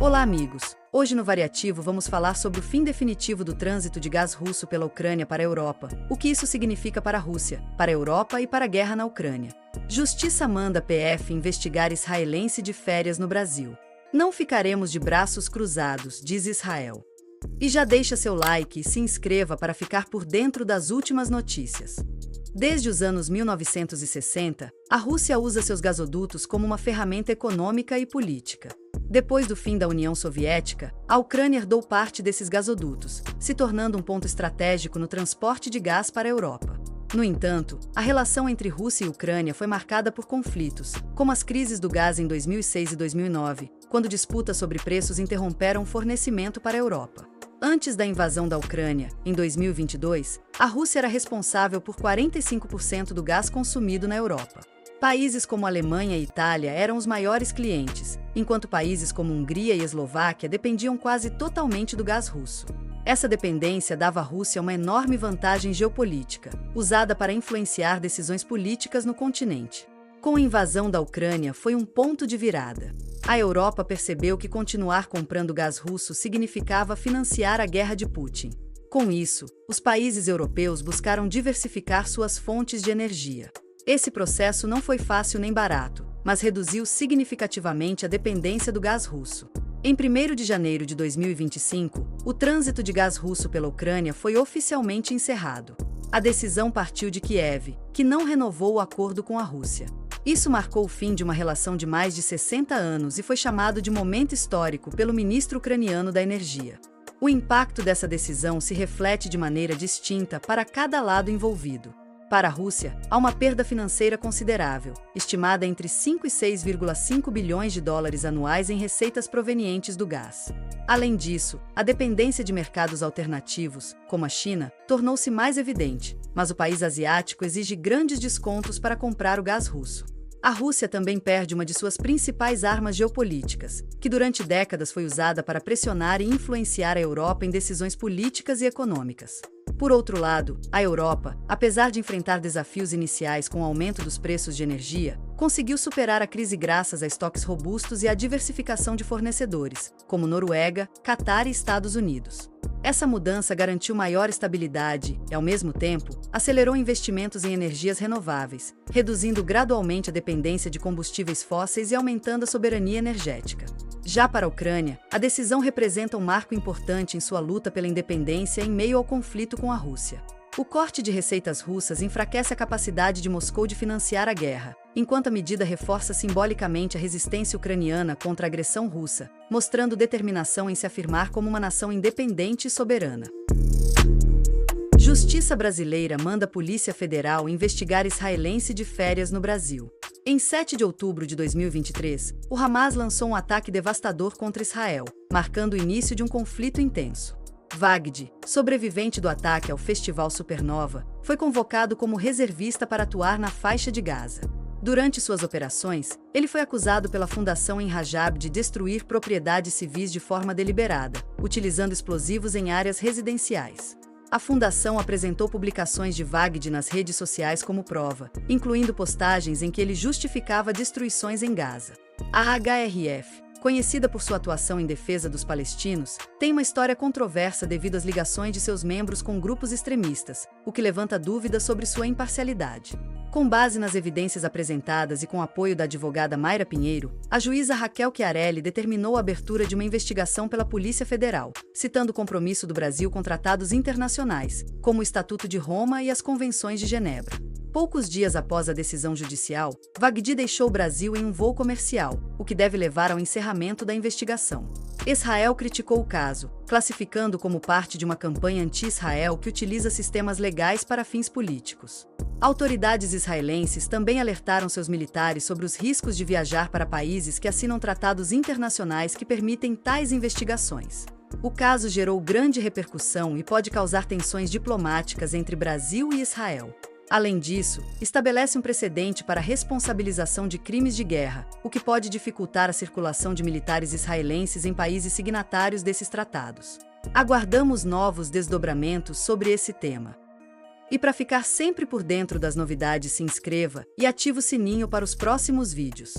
Olá, amigos! Hoje no Variativo vamos falar sobre o fim definitivo do trânsito de gás russo pela Ucrânia para a Europa, o que isso significa para a Rússia, para a Europa e para a guerra na Ucrânia. Justiça manda PF investigar israelense de férias no Brasil. Não ficaremos de braços cruzados, diz Israel. E já deixa seu like e se inscreva para ficar por dentro das últimas notícias. Desde os anos 1960, a Rússia usa seus gasodutos como uma ferramenta econômica e política. Depois do fim da União Soviética, a Ucrânia herdou parte desses gasodutos, se tornando um ponto estratégico no transporte de gás para a Europa. No entanto, a relação entre Rússia e Ucrânia foi marcada por conflitos, como as crises do gás em 2006 e 2009, quando disputas sobre preços interromperam o fornecimento para a Europa. Antes da invasão da Ucrânia, em 2022, a Rússia era responsável por 45% do gás consumido na Europa. Países como Alemanha e Itália eram os maiores clientes, enquanto países como Hungria e Eslováquia dependiam quase totalmente do gás russo. Essa dependência dava à Rússia uma enorme vantagem geopolítica, usada para influenciar decisões políticas no continente. Com a invasão da Ucrânia foi um ponto de virada. A Europa percebeu que continuar comprando gás russo significava financiar a guerra de Putin. Com isso, os países europeus buscaram diversificar suas fontes de energia. Esse processo não foi fácil nem barato, mas reduziu significativamente a dependência do gás russo. Em 1º de janeiro de 2025, o trânsito de gás russo pela Ucrânia foi oficialmente encerrado. A decisão partiu de Kiev, que não renovou o acordo com a Rússia. Isso marcou o fim de uma relação de mais de 60 anos e foi chamado de momento histórico pelo ministro ucraniano da Energia. O impacto dessa decisão se reflete de maneira distinta para cada lado envolvido. Para a Rússia, há uma perda financeira considerável, estimada entre 5 e 6,5 bilhões de dólares anuais em receitas provenientes do gás. Além disso, a dependência de mercados alternativos, como a China, tornou-se mais evidente, mas o país asiático exige grandes descontos para comprar o gás russo. A Rússia também perde uma de suas principais armas geopolíticas, que durante décadas foi usada para pressionar e influenciar a Europa em decisões políticas e econômicas. Por outro lado, a Europa, apesar de enfrentar desafios iniciais com o aumento dos preços de energia, conseguiu superar a crise graças a estoques robustos e à diversificação de fornecedores, como Noruega, Catar e Estados Unidos. Essa mudança garantiu maior estabilidade e, ao mesmo tempo, acelerou investimentos em energias renováveis, reduzindo gradualmente a dependência de combustíveis fósseis e aumentando a soberania energética. Já para a Ucrânia, a decisão representa um marco importante em sua luta pela independência em meio ao conflito com a Rússia. O corte de receitas russas enfraquece a capacidade de Moscou de financiar a guerra, enquanto a medida reforça simbolicamente a resistência ucraniana contra a agressão russa, mostrando determinação em se afirmar como uma nação independente e soberana. Justiça brasileira manda a Polícia Federal investigar israelense de férias no Brasil. Em 7 de outubro de 2023, o Hamas lançou um ataque devastador contra Israel, marcando o início de um conflito intenso. Vagd, sobrevivente do ataque ao Festival Supernova, foi convocado como reservista para atuar na faixa de Gaza. Durante suas operações, ele foi acusado pela Fundação Enrajab de destruir propriedades civis de forma deliberada, utilizando explosivos em áreas residenciais. A fundação apresentou publicações de Vagd nas redes sociais como prova, incluindo postagens em que ele justificava destruições em Gaza. A HRF, conhecida por sua atuação em defesa dos palestinos, tem uma história controversa devido às ligações de seus membros com grupos extremistas, o que levanta dúvidas sobre sua imparcialidade. Com base nas evidências apresentadas e com apoio da advogada Mayra Pinheiro, a juíza Raquel Chiarelli determinou a abertura de uma investigação pela Polícia Federal, citando o compromisso do Brasil com tratados internacionais, como o Estatuto de Roma e as Convenções de Genebra. Poucos dias após a decisão judicial, Vagd deixou o Brasil em um voo comercial, o que deve levar ao encerramento da investigação. Israel criticou o caso, classificando como parte de uma campanha anti-Israel que utiliza sistemas legais para fins políticos. Autoridades israelenses também alertaram seus militares sobre os riscos de viajar para países que assinam tratados internacionais que permitem tais investigações. O caso gerou grande repercussão e pode causar tensões diplomáticas entre Brasil e Israel. Além disso, estabelece um precedente para a responsabilização de crimes de guerra, o que pode dificultar a circulação de militares israelenses em países signatários desses tratados. Aguardamos novos desdobramentos sobre esse tema. E para ficar sempre por dentro das novidades, se inscreva e ative o sininho para os próximos vídeos.